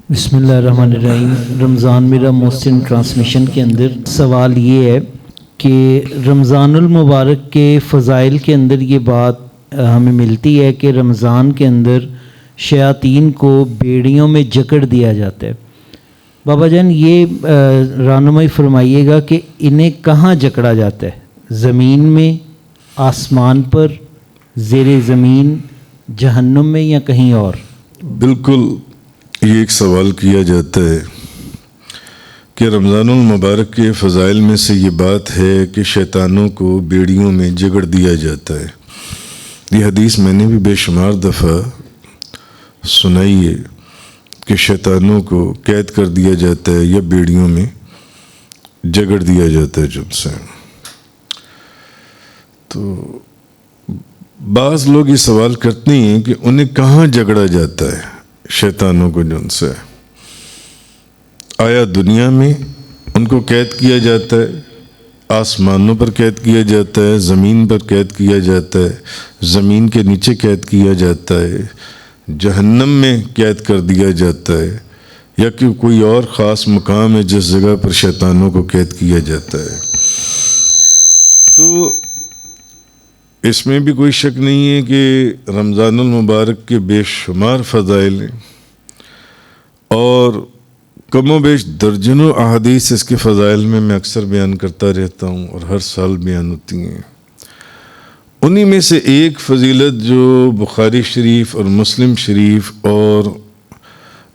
بسم اللہ الرحمن الرحیم۔ رمضان میرا محسن ٹرانسمیشن کے اندر سوال یہ ہے کہ رمضان المبارک کے فضائل کے اندر یہ بات ہمیں ملتی ہے کہ رمضان کے اندر شیاطین کو بیڑیوں میں جکڑ دیا جاتا ہے۔ بابا جان یہ رہنمائی فرمائیے گا کہ انہیں کہاں جکڑا جاتا ہے؟ زمین میں، آسمان پر، زیر زمین، جہنم میں یا کہیں اور؟ بالکل یہ ایک سوال کیا جاتا ہے کہ رمضان المبارک کے فضائل میں سے یہ بات ہے کہ شیطانوں کو بیڑیوں میں جگڑ دیا جاتا ہے۔ یہ حدیث میں نے بھی بے شمار دفعہ سنائی ہے کہ شیطانوں کو قید کر دیا جاتا ہے یا بیڑیوں میں جگڑ دیا جاتا ہے جن سے۔ تو بعض لوگ یہ سوال کرتے ہیں کہ انہیں کہاں جگڑا جاتا ہے شیطانوں کو جن سے؟ آیا دنیا میں ان کو قید کیا جاتا ہے، آسمانوں پر قید کیا جاتا ہے، زمین پر قید کیا جاتا ہے، زمین کے نیچے قید کیا جاتا ہے، جہنم میں قید کر دیا جاتا ہے، یا کہ کوئی اور خاص مقام ہے جس جگہ پر شیطانوں کو قید کیا جاتا ہے؟ تو اس میں بھی کوئی شک نہیں ہے کہ رمضان المبارک کے بے شمار فضائل ہیں، اور کم و بیش درجنوں احادیث اس کے فضائل میں اکثر بیان کرتا رہتا ہوں اور ہر سال بیان ہوتی ہیں۔ انہی میں سے ایک فضیلت جو بخاری شریف اور مسلم شریف اور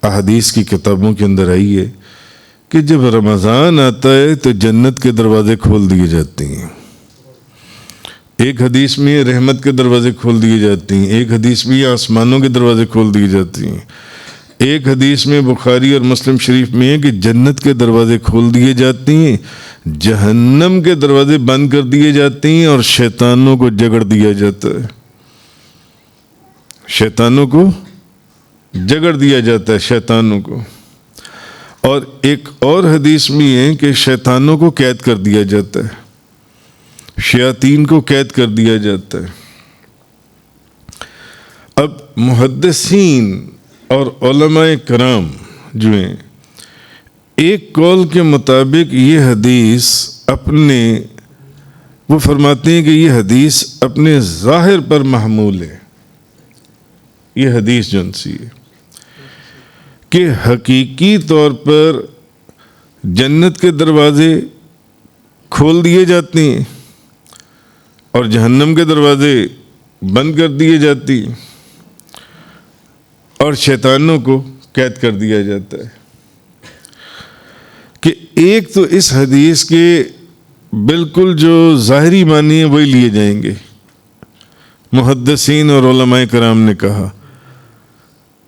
احادیث کی کتابوں کے اندر آئی ہے کہ جب رمضان آتا ہے تو جنت کے دروازے کھول دیے جاتے ہیں۔ ایک حدیث میں رحمت کے دروازے کھول دیے جاتے ہیں، ایک حدیث میں آسمانوں کے دروازے کھول دیے جاتے ہیں، ایک حدیث میں بخاری اور مسلم شریف میں ہے کہ جنت کے دروازے کھول دیے جاتے ہیں، جہنم کے دروازے بند کر دیے جاتے ہیں، اور شیطانوں کو جگڑ دیا جاتا ہے۔ شیطانوں کو جگڑ دیا جاتا ہے، شیطانوں کو۔ اور ایک اور حدیث میں ہے کہ شیطانوں کو قید کر دیا جاتا ہے، شیاطین کو قید کر دیا جاتا ہے۔ اب محدثین اور علماء کرام جو ہیں، ایک قول کے مطابق یہ حدیث وہ فرماتے ہیں کہ یہ حدیث اپنے ظاہر پر محمول ہے۔ یہ حدیث جن سی ہے کہ حقیقی طور پر جنت کے دروازے کھول دیے جاتے ہیں اور جہنم کے دروازے بند کر دیے جاتے ہیں، اور شیطانوں کو قید کر دیا جاتا ہے۔ کہ ایک تو اس حدیث کے بالکل جو ظاہری معنی ہیں وہی لیے جائیں گے۔ محدثین اور علماء کرام نے کہا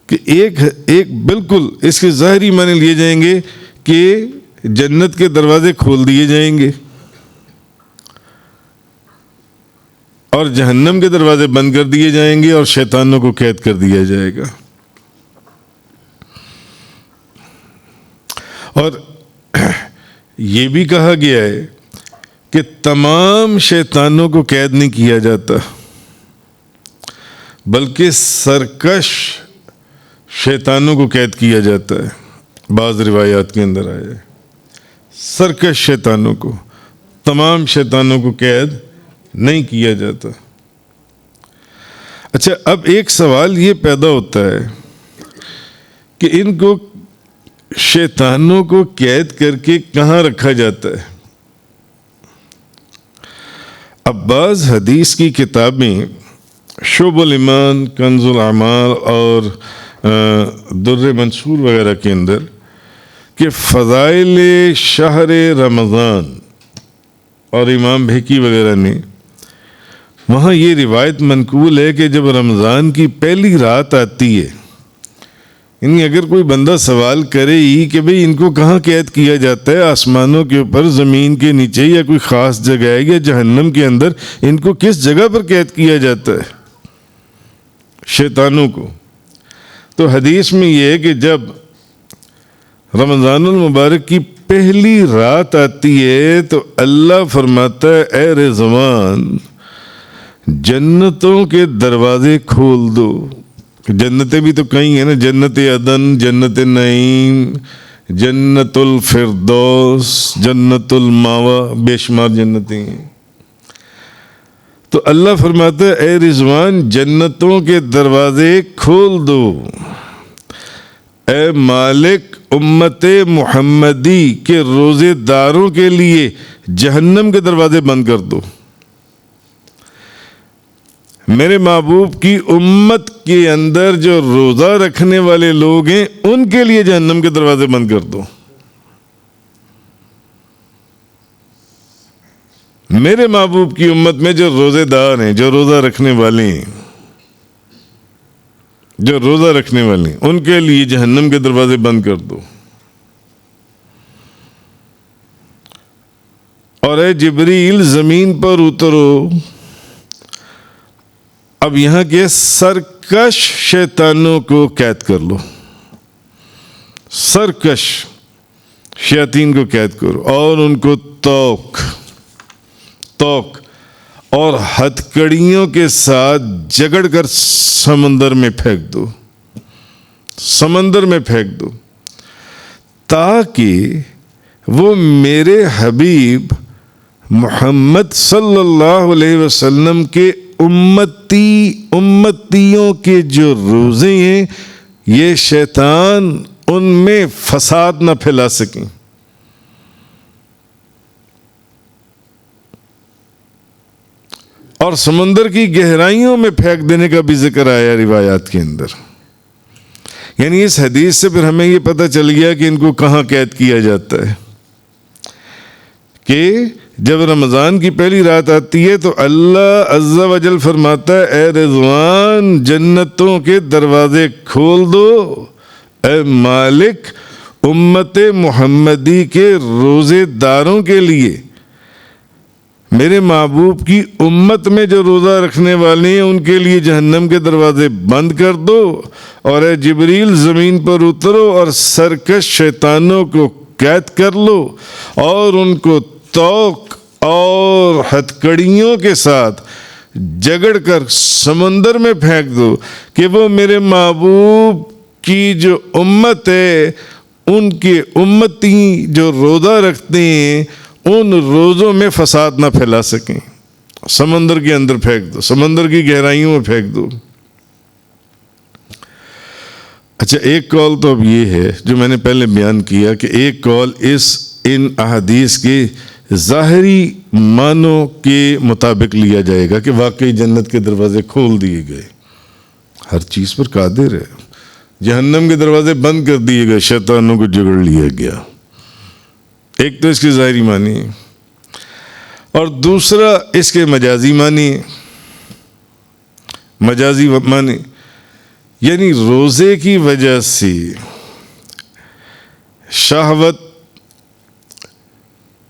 کہ ایک بالکل اس کے ظاہری معنی لیے جائیں گے کہ جنت کے دروازے کھول دیے جائیں گے اور جہنم کے دروازے بند کر دیے جائیں گے اور شیطانوں کو قید کر دیا جائے گا۔ اور یہ بھی کہا گیا ہے کہ تمام شیطانوں کو قید نہیں کیا جاتا، بلکہ سرکش شیطانوں کو قید کیا جاتا ہے۔ بعض روایات کے اندر آیا ہے سرکش شیطانوں کو، تمام شیطانوں کو قید نہیں کیا جاتا۔ اچھا، اب ایک سوال یہ پیدا ہوتا ہے کہ ان کو شیطانوں کو قید کر کے کہاں رکھا جاتا ہے؟ اب بعض حدیث کی کتابیں شعب الایمان، کنز الاعمال اور در منصور وغیرہ کے اندر کہ فضائل شہر رمضان، اور امام بھیکی وغیرہ نے وہاں یہ روایت منقول ہے کہ جب رمضان کی پہلی رات آتی ہے، یعنی اگر کوئی بندہ سوال کرے ہی کہ بھئی ان کو کہاں قید کیا جاتا ہے، آسمانوں کے اوپر، زمین کے نیچے، یا کوئی خاص جگہ ہے، یا جہنم کے اندر، ان کو کس جگہ پر قید کیا جاتا ہے شیطانوں کو؟ تو حدیث میں یہ ہے کہ جب رمضان المبارک کی پہلی رات آتی ہے تو اللہ فرماتا ہے اے رضوان جنتوں کے دروازے کھول دو، جنتیں بھی تو کئی ہیں نا، جنت عدن، جنت نعیم، جنت الفردوس، جنت الماوا، بے شمار جنتیں ہیں۔ تو اللہ فرماتا ہے اے رضوان جنتوں کے دروازے کھول دو، اے مالک امت محمدی کے روزے داروں کے لیے جہنم کے دروازے بند کر دو۔ میرے محبوب کی امت کے اندر جو روزہ رکھنے والے لوگ ہیں ان کے لیے جہنم کے دروازے بند کر دو۔ میرے محبوب کی امت میں جو روزے دار ہیں، جو روزہ رکھنے والے ہیں، جو روزہ رکھنے والے ہیں ان کے لیے جہنم کے دروازے بند کر دو۔ اور اے جبریل زمین پر اترو، اب یہاں کے سرکش شیطانوں کو قید کر لو، سرکش شیاطین کو قید کرو اور ان کو توق اور ہتھکڑیوں کے ساتھ جگڑ کر سمندر میں پھینک دو، سمندر میں پھینک دو، تاکہ وہ میرے حبیب محمد صلی اللہ علیہ وسلم کے امتیوں کے جو روزے ہیں یہ شیطان ان میں فساد نہ پھیلا سکیں۔ اور سمندر کی گہرائیوں میں پھینک دینے کا بھی ذکر آیا روایات کے اندر۔ یعنی اس حدیث سے پھر ہمیں یہ پتہ چل گیا کہ ان کو کہاں قید کیا جاتا ہے، کہ جب رمضان کی پہلی رات آتی ہے تو اللہ عز و جل فرماتا ہے اے رضوان جنتوں کے دروازے کھول دو، اے مالک امت محمدی کے روزے داروں کے لیے، میرے محبوب کی امت میں جو روزہ رکھنے والے ہیں ان کے لیے جہنم کے دروازے بند کر دو، اور اے جبریل زمین پر اترو اور سرکش شیطانوں کو قید کر لو اور ان کو توق اور ہتھکڑیوں کے ساتھ جگڑ کر سمندر میں پھینک دو کہ وہ میرے محبوب کی جو امت ہے ان کے امتی جو روزہ رکھتے ہیں ان روزوں میں فساد نہ پھیلا سکیں۔ سمندر کے اندر پھینک دو، سمندر کی گہرائیوں میں پھینک دو۔ اچھا، ایک قول تو اب یہ ہے جو میں نے پہلے بیان کیا کہ ایک قول ان احادیث کے ظاہری معنوں کے مطابق لیا جائے گا کہ واقعی جنت کے دروازے کھول دیے گئے، ہر چیز پر قادر ہے، جہنم کے دروازے بند کر دیے گئے، شیطانوں کو جگڑ لیا گیا۔ ایک تو اس کے ظاہری معنی ہے، اور دوسرا اس کے مجازی معنی ہے۔ مجازی معنی یعنی روزے کی وجہ سے شہوت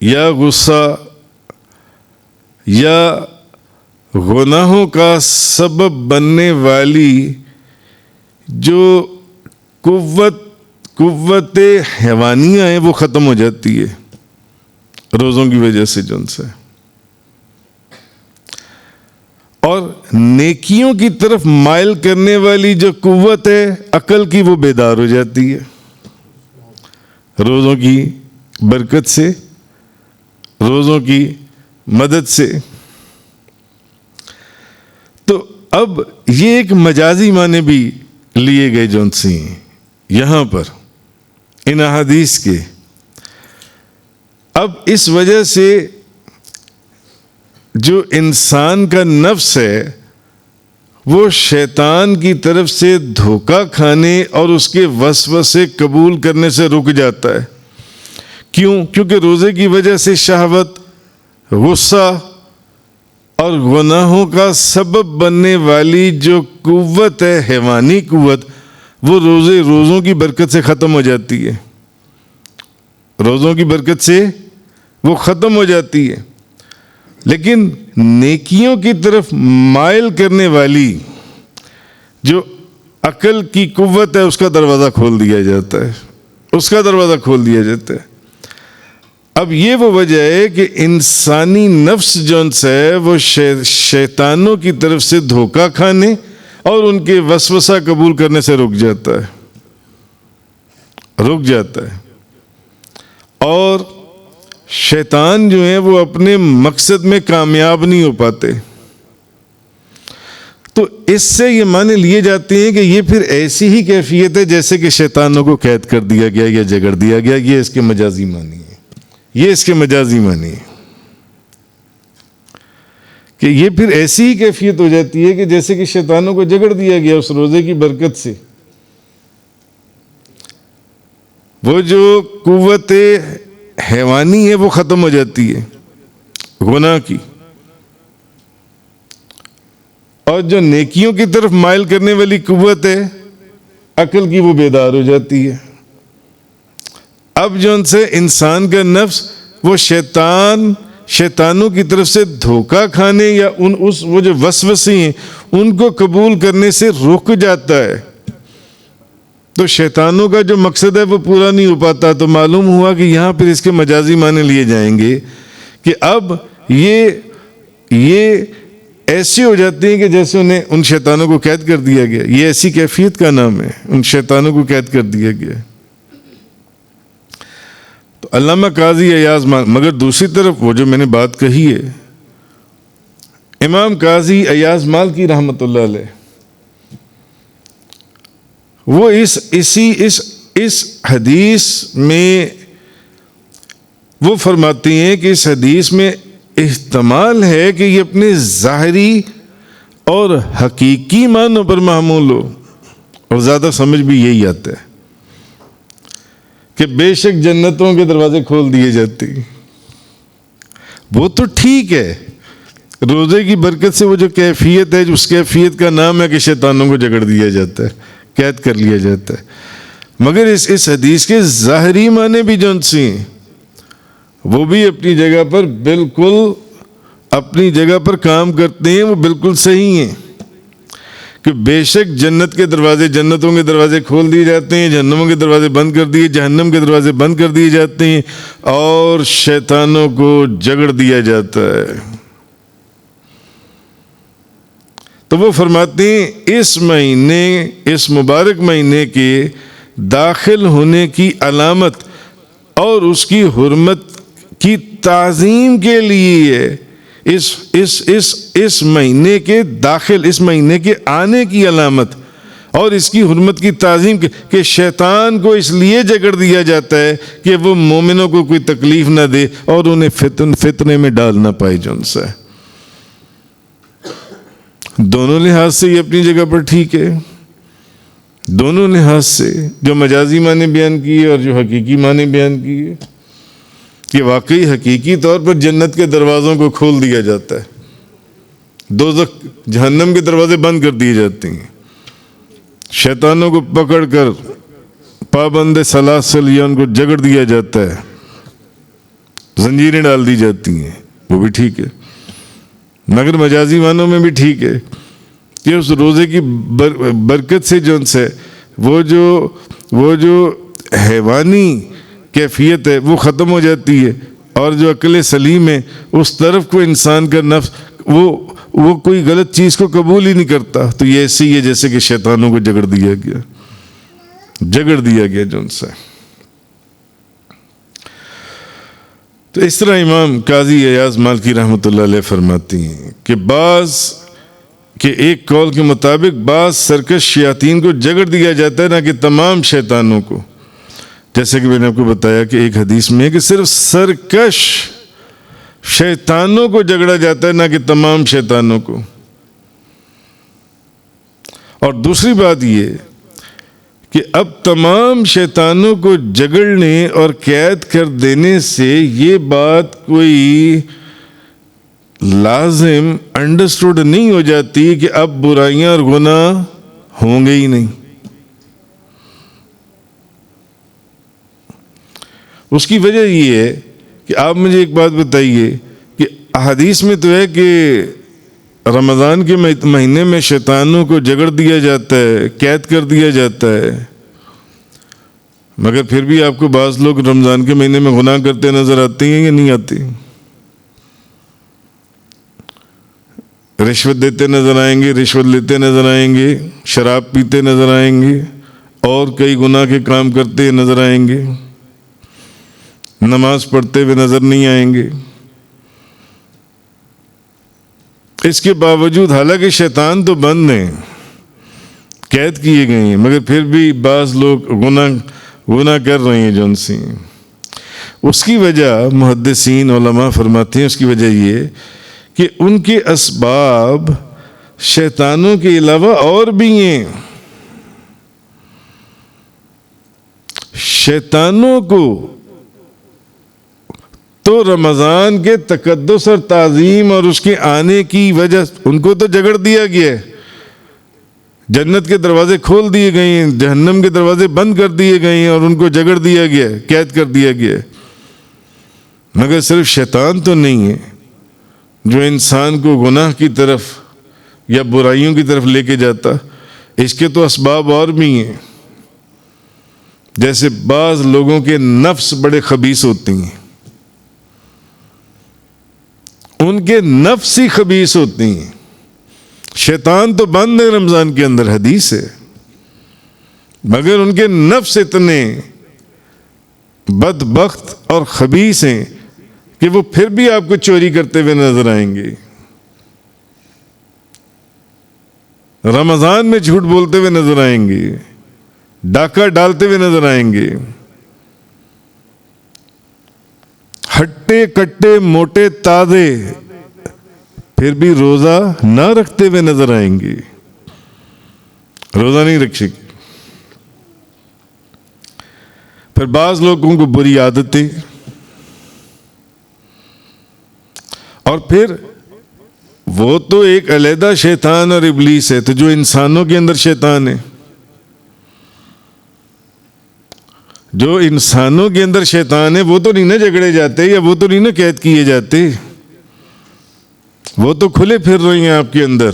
یا غصہ یا گناہوں کا سبب بننے والی جو قوت حیوانیہ ہیں وہ ختم ہو جاتی ہے روزوں کی وجہ سے، جن سے اور نیکیوں کی طرف مائل کرنے والی جو قوت ہے عقل کی وہ بیدار ہو جاتی ہے روزوں کی برکت سے، روزوں کی مدد سے۔ تو اب یہ ایک مجازی معنی بھی لیے گئے جون سے یہاں پر ان احادیث کے۔ اب اس وجہ سے جو انسان کا نفس ہے وہ شیطان کی طرف سے دھوکہ کھانے اور اس کے وسوسے قبول کرنے سے رک جاتا ہے۔ کیوں؟ کیونکہ روزے کی وجہ سے شہوت، غصہ اور گناہوں کا سبب بننے والی جو قوت ہے، حیوانی قوت، وہ روزوں کی برکت سے ختم ہو جاتی ہے، روزوں کی برکت سے وہ ختم ہو جاتی ہے۔ لیکن نیکیوں کی طرف مائل کرنے والی جو عقل کی قوت ہے اس کا دروازہ کھول دیا جاتا ہے، اس کا دروازہ کھول دیا جاتا ہے۔ اب یہ وہ وجہ ہے کہ انسانی نفس جون سے ہے وہ شیطانوں کی طرف سے دھوکہ کھانے اور ان کے وسوسہ قبول کرنے سے رک جاتا ہے اور شیطان جو ہیں وہ اپنے مقصد میں کامیاب نہیں ہو پاتے. تو اس سے یہ معنی لیے جاتے ہیں کہ یہ پھر ایسی ہی کیفیت ہے جیسے کہ شیطانوں کو قید کر دیا گیا یا جگڑ دیا گیا. یہ اس کے مجازی معنی ہے کہ یہ پھر ایسی ہی کیفیت ہو جاتی ہے کہ جیسے کہ شیطانوں کو جگڑ دیا گیا اس روزے کی برکت سے. وہ جو قوت حیوانی ہے وہ ختم ہو جاتی ہے گناہ کی, اور جو نیکیوں کی طرف مائل کرنے والی قوت ہے عقل کی وہ بیدار ہو جاتی ہے. اب جو ان سے انسان کا نفس وہ شیطانوں کی طرف سے دھوکہ کھانے یا وہ جو وسوسے ہیں ان کو قبول کرنے سے رک جاتا ہے, تو شیطانوں کا جو مقصد ہے وہ پورا نہیں ہو پاتا. تو معلوم ہوا کہ یہاں پھر اس کے مجازی معنی لیے جائیں گے کہ اب یہ ایسی ہو جاتی ہیں کہ جیسے انہیں ان شیطانوں کو قید کر دیا گیا. یہ ایسی کیفیت کا نام ہے, ان شیطانوں کو قید کر دیا گیا. تو علامہ قاضی ایاز مگر دوسری طرف وہ جو میں نے بات کہی ہے, امام قاضی ایاز مالکی رحمۃ اللہ علیہ وہ اس حدیث میں وہ فرماتے ہیں کہ اس حدیث میں احتمال ہے کہ یہ اپنے ظاہری اور حقیقی معنوں پر محمول ہو, اور زیادہ سمجھ بھی یہی آتا ہے کہ بے شک جنتوں کے دروازے کھول دیے جاتے ہیں. وہ تو ٹھیک ہے, روزے کی برکت سے وہ جو کیفیت ہے اس کیفیت کا نام ہے کہ شیطانوں کو جگڑ دیا جاتا ہے, قید کر لیا جاتا ہے. مگر اس حدیث کے ظاہری معنی بھی جو سے ہیں وہ بھی اپنی جگہ پر کام کرتے ہیں, وہ بالکل صحیح ہیں کہ بے شک جنتوں کے دروازے کھول دیے جاتے ہیں, جہنموں کے دروازے بند کر دیے, جہنم کے دروازے بند کر دیے جاتے ہیں, اور شیطانوں کو جگڑ دیا جاتا ہے. تو وہ فرماتے ہیں اس مبارک مہینے کے داخل ہونے کی علامت اور اس کی حرمت کی تعظیم کے لیے اس مہینے کے آنے کی علامت اور اس کی حرمت کی تعظیم کہ شیطان کو اس لیے جگڑ دیا جاتا ہے کہ وہ مومنوں کو کوئی تکلیف نہ دے اور انہیں فتنے میں ڈال نہ پائے. جن سے دونوں لحاظ سے یہ اپنی جگہ پر ٹھیک ہے, دونوں لحاظ سے جو مجازی معنی بیان کیے اور جو حقیقی معنی بیان کیے کہ واقعی حقیقی طور پر جنت کے دروازوں کو کھول دیا جاتا ہے, دوزخ جہنم کے دروازے بند کر دیے جاتے ہیں, شیطانوں کو پکڑ کر پابند سلاسل یا ان کو جگڑ دیا جاتا ہے, زنجیریں ڈال دی جاتی ہیں, وہ بھی ٹھیک ہے. مگر مجازی معنوں میں بھی ٹھیک ہے کہ اس روزے کی برکت سے جو سے وہ جو حیوانی کیفیت ہے وہ ختم ہو جاتی ہے, اور جو عقل سلیم ہے اس طرف کو انسان کا نفس وہ کوئی غلط چیز کو قبول ہی نہیں کرتا. تو یہ ایسی ہے جیسے کہ شیطانوں کو جگڑ دیا گیا جو ان سے. تو اس طرح امام قاضی ایاز مالکی رحمۃ اللہ علیہ فرماتی ہیں کہ ایک قول کے مطابق بعض سرکش شیاطین کو جگڑ دیا جاتا ہے, نہ کہ تمام شیطانوں کو. جیسے کہ میں نے آپ کو بتایا کہ ایک حدیث میں ہے کہ صرف سرکش شیطانوں کو جگڑا جاتا ہے, نہ کہ تمام شیطانوں کو. اور دوسری بات یہ کہ اب تمام شیطانوں کو جگڑنے اور قید کر دینے سے یہ بات کوئی لازم انڈرسٹوڈ نہیں ہو جاتی کہ اب برائیاں اور گناہ ہوں گے ہی نہیں. اس کی وجہ یہ ہے کہ آپ مجھے ایک بات بتائیے کہ احادیث میں تو ہے کہ رمضان کے مہینے میں شیطانوں کو جگڑ دیا جاتا ہے, قید کر دیا جاتا ہے, مگر پھر بھی آپ کو بعض لوگ رمضان کے مہینے میں گناہ کرتے نظر آتے ہیں یا نہیں آتے؟ رشوت دیتے نظر آئیں گے، رشوت لیتے نظر آئیں گے، شراب پیتے نظر آئیں گے، اور کئی گناہ کے کام کرتے نظر آئیں گے، نماز پڑھتے ہوئے نظر نہیں آئیں گے۔ اس کے باوجود حالانکہ شیطان تو بند ہیں، قید کیے گئے ہیں، مگر پھر بھی بعض لوگ گناہ کر رہے ہیں جو ان سے۔ اس کی وجہ محدثین علماء فرماتے ہیں، اس کی وجہ یہ کہ ان کے اسباب شیطانوں کے علاوہ اور بھی ہیں۔ شیطانوں کو تو رمضان کے تقدس اور تعظیم اور اس کے آنے کی وجہ ان کو تو جگڑ دیا گیا ہے، جنت کے دروازے کھول دیے گئے ہیں، جہنم کے دروازے بند کر دیے گئے ہیں، اور ان کو جگڑ دیا گیا ہے، قید کر دیا گیا ہے۔ مگر صرف شیطان تو نہیں ہے جو انسان کو گناہ کی طرف یا برائیوں کی طرف لے کے جاتا، اس کے تو اسباب اور بھی ہیں۔ جیسے بعض لوگوں کے نفس بڑے خبیث ہوتے ہیں، ان کے نفس ہی خبیث ہوتے ہیں۔ شیطان تو بند ہے رمضان کے اندر، حدیث ہے، مگر ان کے نفس اتنے بدبخت اور خبیث ہیں کہ وہ پھر بھی آپ کو چوری کرتے ہوئے نظر آئیں گے، رمضان میں جھوٹ بولتے ہوئے نظر آئیں گے، ڈاکہ ڈالتے ہوئے نظر آئیں گے، ہٹے کٹے موٹے تازے پھر بھی روزہ نہ رکھتے ہوئے نظر آئیں گے، روزہ نہیں رکھ سکے۔ پھر بعض لوگوں کو بری عادتیں، اور پھر وہ تو ایک علیحدہ شیطان اور ابلیس ہے، تو جو انسانوں کے اندر شیطان ہے، جو انسانوں کے اندر شیطان ہے وہ تو نہیں نہ جگڑے جاتے، یا وہ تو نہیں نہ قید کیے جاتے، وہ تو کھلے پھر رہے ہیں آپ کے اندر۔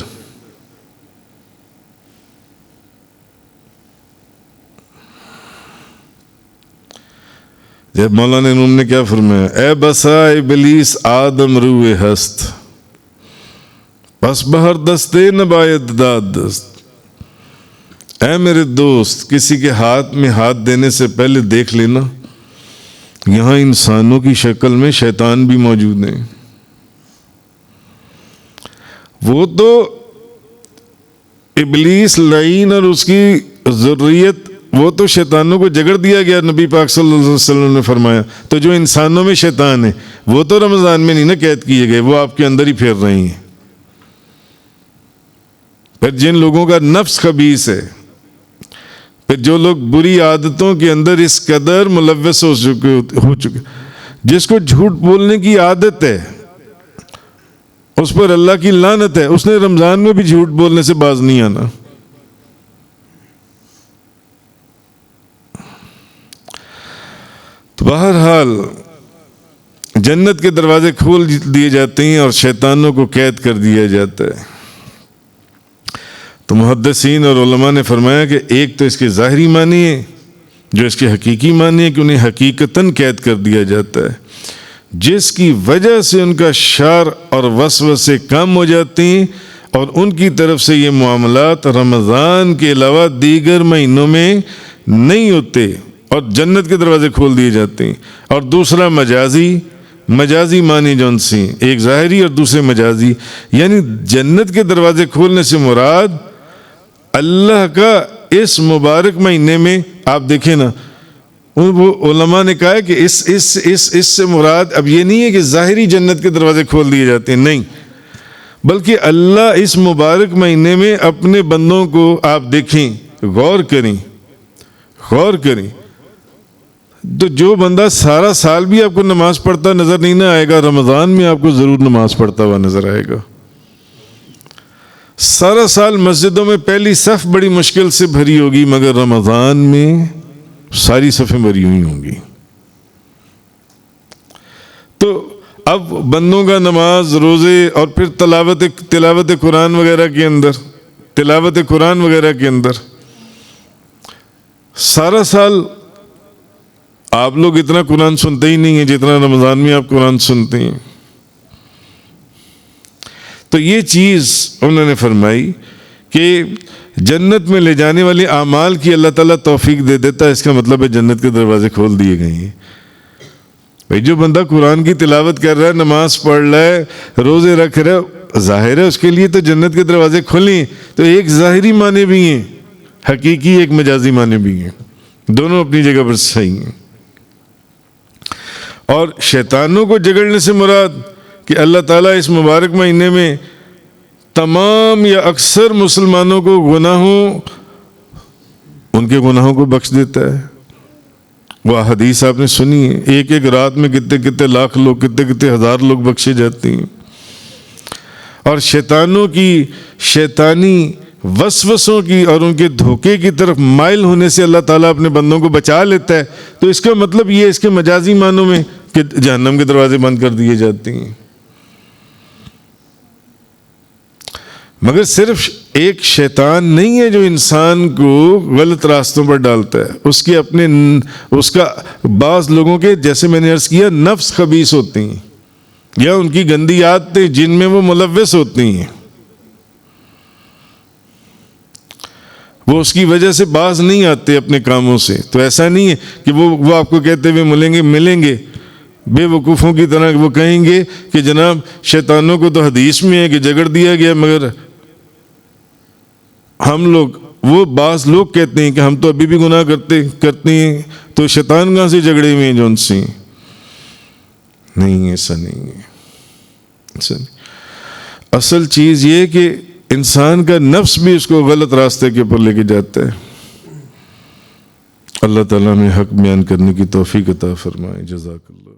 جب مولانا روم نے کیا فرمایا، اے بسا ابلیس آدم روئے ہست، پس بہر دستے نبایت داد دست۔ اے میرے دوست، کسی کے ہاتھ میں ہاتھ دینے سے پہلے دیکھ لینا یہاں انسانوں کی شکل میں شیطان بھی موجود ہیں۔ وہ تو ابلیس لعین اور اس کی ذریت، وہ تو شیطانوں کو جگڑ دیا گیا، نبی پاک صلی اللہ علیہ وسلم نے فرمایا۔ تو جو انسانوں میں شیطان ہے وہ تو رمضان میں نہیں نہ قید کیے گئے، وہ آپ کے اندر ہی پھیر رہے ہیں۔ پھر جن لوگوں کا نفس خبیث ہے، پھر جو لوگ بری عادتوں کے اندر اس قدر ملوث ہو چکے، جس کو جھوٹ بولنے کی عادت ہے اس پر اللہ کی لعنت ہے، اس نے رمضان میں بھی جھوٹ بولنے سے باز نہیں آنا۔ تو بہرحال جنت کے دروازے کھول دیے جاتے ہیں اور شیطانوں کو قید کر دیا جاتا ہے۔ تو محدثین اور علماء نے فرمایا کہ ایک تو اس کے ظاہری معنی ہے، جو اس کے حقیقی معنی ہے کہ انہیں حقیقتاً قید کر دیا جاتا ہے، جس کی وجہ سے ان کا شر اور وسوسے کم ہو جاتے ہیں، اور ان کی طرف سے یہ معاملات رمضان کے علاوہ دیگر مہینوں میں نہیں ہوتے، اور جنت کے دروازے کھول دیے جاتے ہیں۔ اور دوسرا مجازی معنی جون سی، ایک ظاہری اور دوسرے مجازی، یعنی جنت کے دروازے کھولنے سے مراد اللہ کا اس مبارک مہینے میں، آپ دیکھیں نا، وہ علماء نے کہا ہے کہ اس سے مراد اب یہ نہیں ہے کہ ظاہری جنت کے دروازے کھول دیے جاتے ہیں، نہیں، بلکہ اللہ اس مبارک مہینے میں اپنے بندوں کو، آپ دیکھیں، غور کریں، تو جو بندہ سارا سال بھی آپ کو نماز پڑھتا نظر نہیں نہ آئے گا، رمضان میں آپ کو ضرور نماز پڑھتا ہوا نظر آئے گا۔ سارا سال مسجدوں میں پہلی صف بڑی مشکل سے بھری ہوگی، مگر رمضان میں ساری صفیں بھری ہوئی ہوں گی۔ تو اب بندوں کا نماز، روزے اور پھر تلاوت قرآن وغیرہ کے اندر سارا سال آپ لوگ اتنا قرآن سنتے ہی نہیں ہیں جتنا رمضان میں آپ قرآن سنتے ہیں۔ تو یہ چیز انہوں نے فرمائی کہ جنت میں لے جانے والے اعمال کی اللہ تعالیٰ توفیق دے دیتا ہے، اس کا مطلب ہے جنت کے دروازے کھول دیے گئے ہیں۔ بھائی جو بندہ قرآن کی تلاوت کر رہا ہے، نماز پڑھ رہا ہے، روزے رکھ رہا ہے، ظاہر ہے اس کے لیے تو جنت کے دروازے کھلیں۔ تو ایک ظاہری معنی بھی ہیں، حقیقی ایک مجازی معنی بھی ہیں، دونوں اپنی جگہ پر صحیح ہیں۔ اور شیطانوں کو جگڑنے سے مراد کہ اللہ تعالیٰ اس مبارک مہینے میں تمام یا اکثر مسلمانوں کو ان کے گناہوں کو بخش دیتا ہے۔ وہ حدیث آپ نے سنی ہے، ایک ایک رات میں کتنے کتنے لاکھ لوگ، کتنے کتنے ہزار لوگ بخشے جاتے ہیں۔ اور شیطانوں کی شیطانی وسوسوں کی اور ان کے دھوکے کی طرف مائل ہونے سے اللہ تعالیٰ اپنے بندوں کو بچا لیتا ہے۔ تو اس کا مطلب یہ اس کے مجازی معنوں میں کہ جہنم کے دروازے بند کر دیے جاتے ہیں۔ مگر صرف ایک شیطان نہیں ہے جو انسان کو غلط راستوں پر ڈالتا ہے، اس کا بعض لوگوں کے، جیسے میں نے عرض کیا، نفس خبیث ہوتے ہیں یا ان کی گندی عادتیں جن میں وہ ملوث ہوتی ہیں، وہ اس کی وجہ سے باز نہیں آتے اپنے کاموں سے۔ تو ایسا نہیں ہے کہ وہ آپ کو کہتے ہوئے ملیں گے بے وقوفوں کی طرح، وہ کہیں گے کہ جناب شیطانوں کو تو حدیث میں ہے کہ جگڑ دیا گیا، مگر وہ بعض لوگ کہتے ہیں کہ ہم تو ابھی بھی گناہ کرتے ہیں، تو شیطان کہاں سے جگڑے ہوئے ہیں جو ان سے؟ نہیں، ایسا نہیں ہے۔ اصل چیز یہ کہ انسان کا نفس بھی اس کو غلط راستے کے اوپر لے کے جاتا ہے۔ اللہ تعالیٰ میں حق بیان کرنے کی توفیق عطا فرمائے۔ جزاک اللہ۔